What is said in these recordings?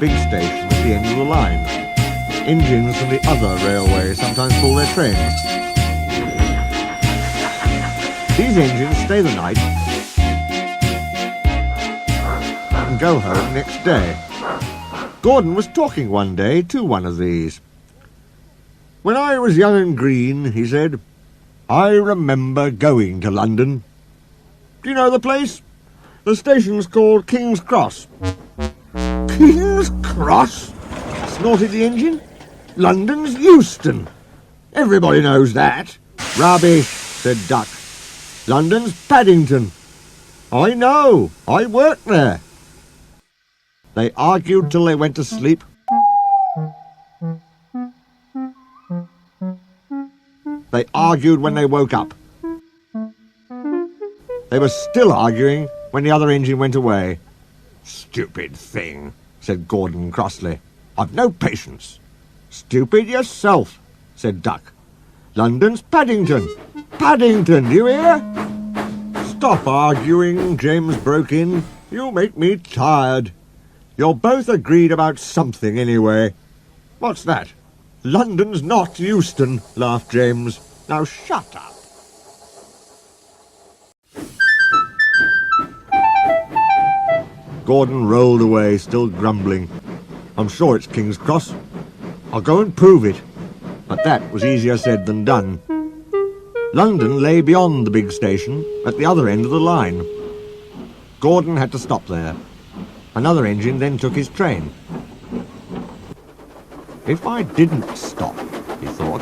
big station at the end of the line. Engines from the other railway sometimes pull their trains. These engines stay the night and go home next day. Gordon was talking one day to one of these. "When I was young and green," he said, "I remember going to London. Do you know the place? The station's called King's Cross." "King's Cross?" snorted the engine. "London's Euston. Everybody knows that." "Rubbish," said Duck. "London's Paddington." "I know. I worked there." They argued till they went to sleep. They argued when they woke up. They were still arguing when the other engine went away. "Stupid thing," said Gordon crossly. "I've no patience." "Stupid yourself," said Duck. "London's Paddington. Paddington, do you hear?" "Stop arguing," James broke in. "You make me tired. You're both agreed about something anyway." "What's that?" "London's not Euston," laughed James. "Now shut up." Gordon rolled away, still grumbling. "I'm sure it's King's Cross. I'll go and prove it." But that was easier said than done. London lay beyond the big station, at the other end of the line. Gordon had to stop there. Another engine then took his train. If I didn't stop, he thought,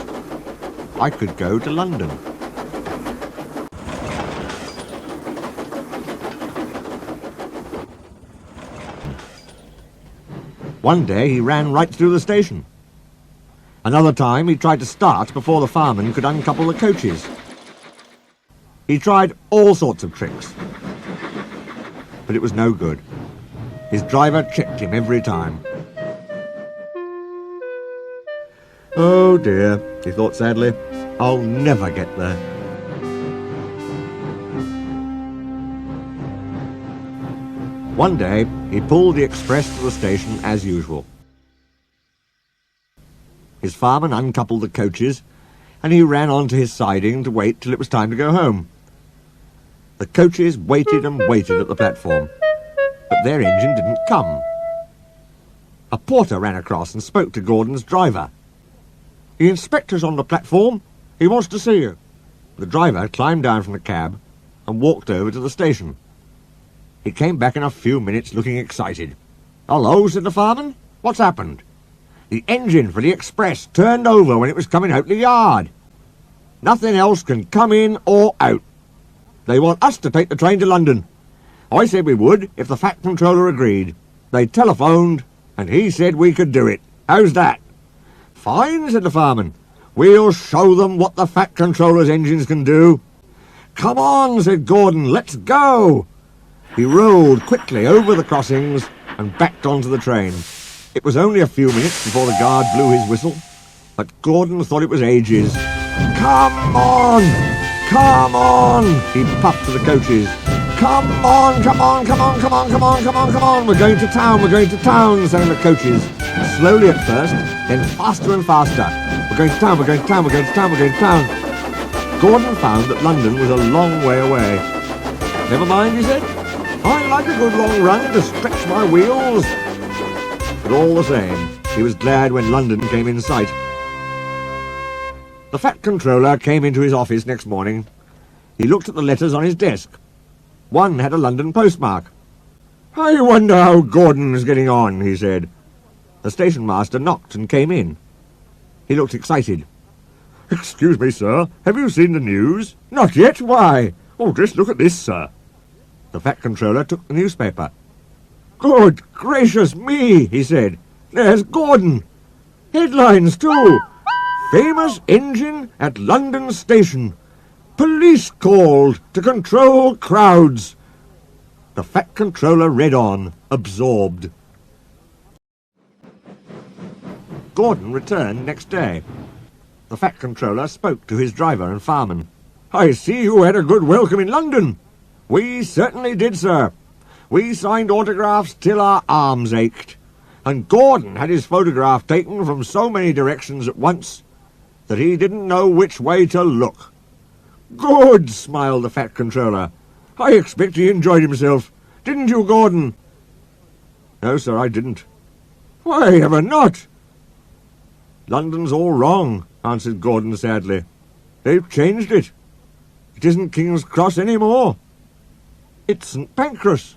I could go to London. One day he ran right through the station. Another time he tried to start before the fireman could uncouple the coaches. He tried all sorts of tricks, but it was no good. His driver checked him every time. "Oh dear," he thought sadly, "I'll never get there." One day he pulled the express to the station as usual. His fireman uncoupled the coaches, and he ran on to his siding to wait till it was time to go home. The coaches waited and waited at the platform, but their engine didn't come. A porter ran across and spoke to Gordon's driver. "The inspector's on the platform. He wants to see you." The driver climbed down from the cab and walked over to the station. He came back in a few minutes looking excited. "Hello," said the fireman. "What's happened?" "The engine for the express turned over when it was coming out the yard. Nothing else can come in or out. They want us to take the train to London. I said we would if the Fat Controller agreed. They telephoned and he said we could do it. How's that?" "Fine," said the fireman. "We'll show them what the Fat Controller's engines can do." "Come on," said Gordon, "let's go." He rolled quickly over the crossings and backed onto the train. It was only a few minutes before the guard blew his whistle, but Gordon thought it was ages. "Come on! Come on!" he puffed to the coaches. "Come on, come on, come on, come on, come on, come on, come on! We're going to town, we're going to town," sang the coaches. Slowly at first, then faster and faster. "We're going to town, we're going to town, we're going to town, we're going to town." Gordon found that London was a long way away. "Never mind," he said. "I like a good long run to stretch my wheels." But all the same, he was glad when London came in sight. The Fat Controller came into his office next morning. He looked at the letters on his desk. One had a London postmark. "I wonder how Gordon's getting on," he said. The station master knocked and came in. He looked excited. "Excuse me, sir, have you seen the news?" "Not yet, why?" "Oh, just look at this, sir." The Fat Controller took the newspaper. "Good gracious me," he said. "There's Gordon. Headlines, too. Famous engine at London Station. Police called to control crowds." The Fat Controller read on, absorbed. Gordon returned next day. The Fat Controller spoke to his driver and fireman. "I see you had a good welcome in London." "We certainly did, sir. We signed autographs till our arms ached. and Gordon had his photograph taken from so many directions at once that he didn't know which way to look. "Good," smiled the Fat Controller. "I expect he enjoyed himself. Didn't you, Gordon?" "No, sir, I didn't." "Why ever not?" "London's all wrong," answered Gordon sadly. "They've changed it. It isn't King's Cross any more. It's St. Pancras."